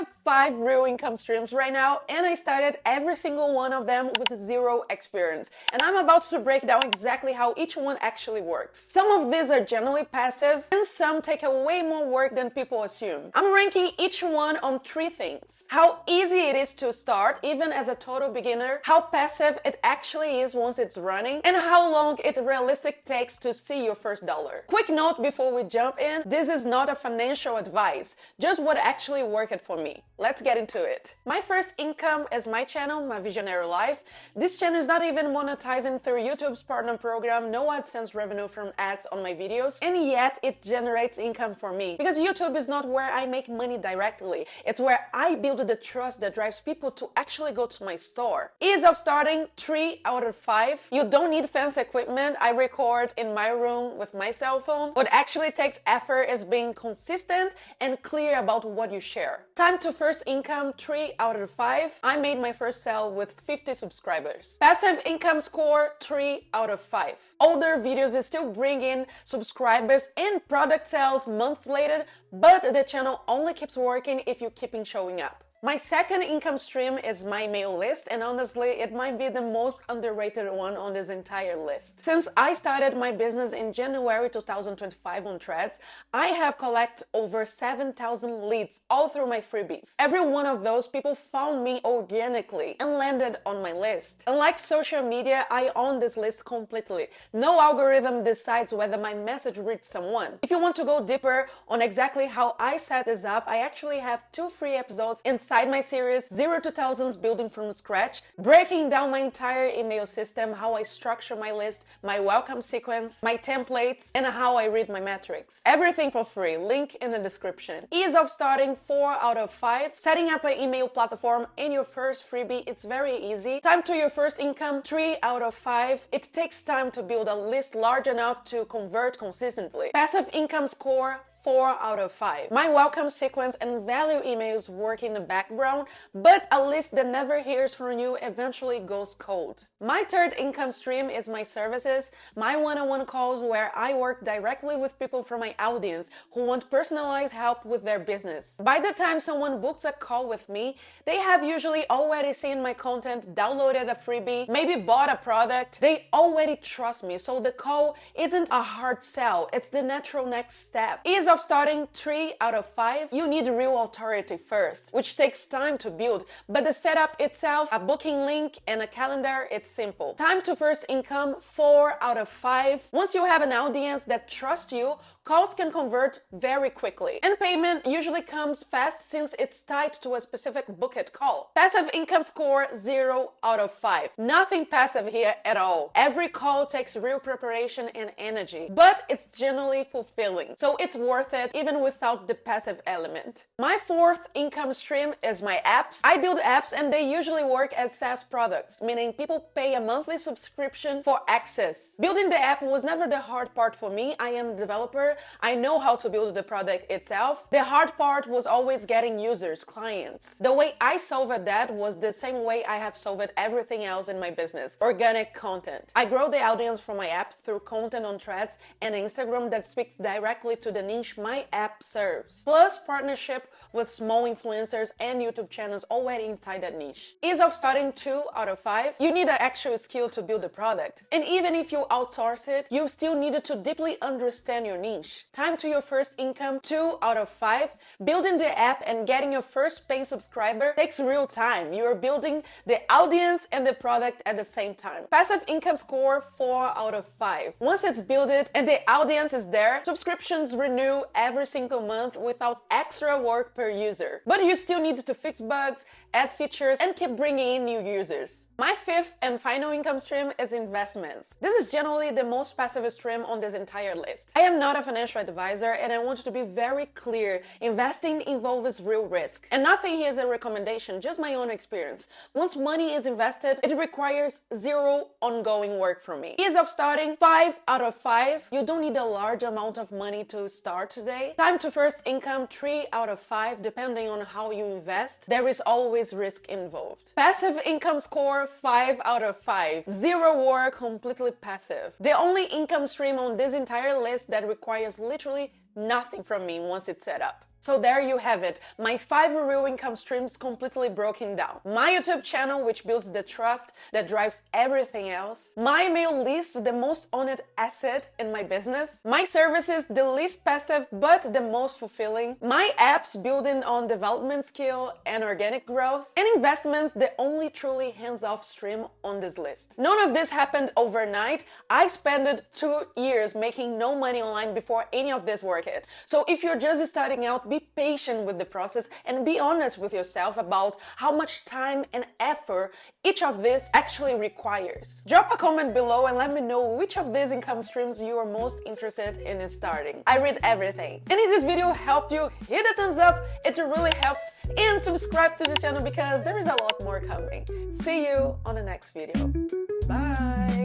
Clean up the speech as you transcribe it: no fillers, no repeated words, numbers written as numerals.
have 5 real income streams right now, and I started every single one of them with zero experience. And I'm about to break down exactly how each one actually works. Some of these are generally passive, and some take way more work than people assume. I'm ranking each one on 3 things: how easy it is to start, even as a total beginner, how passive it actually is once it's running, and how long it realistically takes to see your first dollar. Quick note before we jump in, this is not a financial advice, just what actually worked for me. Let's get into it. My first income is my channel, My Visionary Life. This channel is not even monetizing through YouTube's partner program, no AdSense revenue from ads on my videos, and yet it generates income for me. Because YouTube is not where I make money directly, it's where I build the trust that drives people to actually go to my store. Ease of starting, 3 out of 5. You don't need fancy equipment. I record in my room with my cell phone. What actually takes effort is being consistent and clear about what you share. Time to first income, 3 out of 5. I made my first sale with 50 subscribers. Passive income score, 3 out of 5. Older videos is still bringing subscribers and product sales months later, but the channel only keeps working if you keep showing up. My second income stream is my mail list, and honestly, it might be the most underrated one on this entire list. Since I started my business in January 2025 on Threads, I have collected over 7,000 leads all through my freebies. Every one of those people found me organically and landed on my list. Unlike social media, I own this list completely. No algorithm decides whether my message reaches someone. If you want to go deeper on exactly how I set this up, I actually have 2 free episodes inside my series 0 to Thousands Building from Scratch, breaking down my entire email system, how I structure my list, my welcome sequence, my templates, and how I read my metrics. Everything for free, link in the description. Ease of starting, 4 out of 5. Setting up an email platform in your first freebie, it's very easy. Time to your first income, 3 out of 5. It takes time to build a list large enough to convert consistently. Passive income score, 4 out of 5. My welcome sequence and value emails work in the background, but a list that never hears from you eventually goes cold. My third income stream is my services, my one-on-one calls where I work directly with people from my audience who want personalized help with their business. By the time someone books a call with me, they have usually already seen my content, downloaded a freebie, maybe bought a product. They already trust me, so the call isn't a hard sell, it's the natural next step. Ease of starting, 3 out of 5. You need real authority first, which takes time to build, but the setup itself, a booking link and a calendar, it's simple. Time to first income, 4 out of 5. Once you have an audience that trusts you, calls can convert very quickly. And payment usually comes fast since it's tied to a specific booked call. Passive income score, 0 out of 5. Nothing passive here at all. Every call takes real preparation and energy, but it's genuinely fulfilling. So it's worth it even without the passive element. My fourth income stream is my apps. I build apps and they usually work as SaaS products, meaning people pay a monthly subscription for access. Building the app was never the hard part for me. I am a developer. I know how to build the product itself. The hard part was always getting users, clients. The way I solved that was the same way I have solved everything else in my business: organic content. I grow the audience for my apps through content on Threads and Instagram that speaks directly to the niche my app serves, plus partnership with small influencers and YouTube channels already inside that niche. Ease of starting, 2 out of 5. You need an actual skill to build a product, and even if you outsource it, you still needed to deeply understand your niche. Time to your first income, 2 out of 5. Building the app and getting your first paying subscriber takes real time. You are building the audience and the product at the same time. Passive income score, 4 out of 5. Once it's built and the audience is there, subscriptions renew every single month without extra work per user. But you still need to fix bugs, add features, and keep bringing in new users. My fifth and final income stream is investments. This is generally the most passive stream on this entire list. I am not a financial advisor, and I want to be very clear. Investing involves real risk. And nothing here is a recommendation, just my own experience. Once money is invested, it requires 0 ongoing work from me. Ease of starting, 5 out of 5. You don't need a large amount of money to start today. Time to first income, 3 out of 5, depending on how you invest. There is always risk involved. Passive income score, 5 out of 5. 0 work, completely passive. The only income stream on this entire list that requires literally nothing from me once it's set up. So there you have it, my 5 real income streams completely broken down. My YouTube channel, which builds the trust that drives everything else. My email list, the most owned asset in my business. My services, the least passive but the most fulfilling. My apps, building on development skill and organic growth. And investments, the only truly hands-off stream on this list. None of this happened overnight. I spent 2 years making no money online before any of this worked. So if you're just starting out, be patient with the process and be honest with yourself about how much time and effort each of this actually requires. Drop a comment below and let me know which of these income streams you are most interested in starting. I read everything. And if this video helped you, hit a thumbs up, it really helps, and subscribe to this channel because there is a lot more coming. See you on the next video. Bye!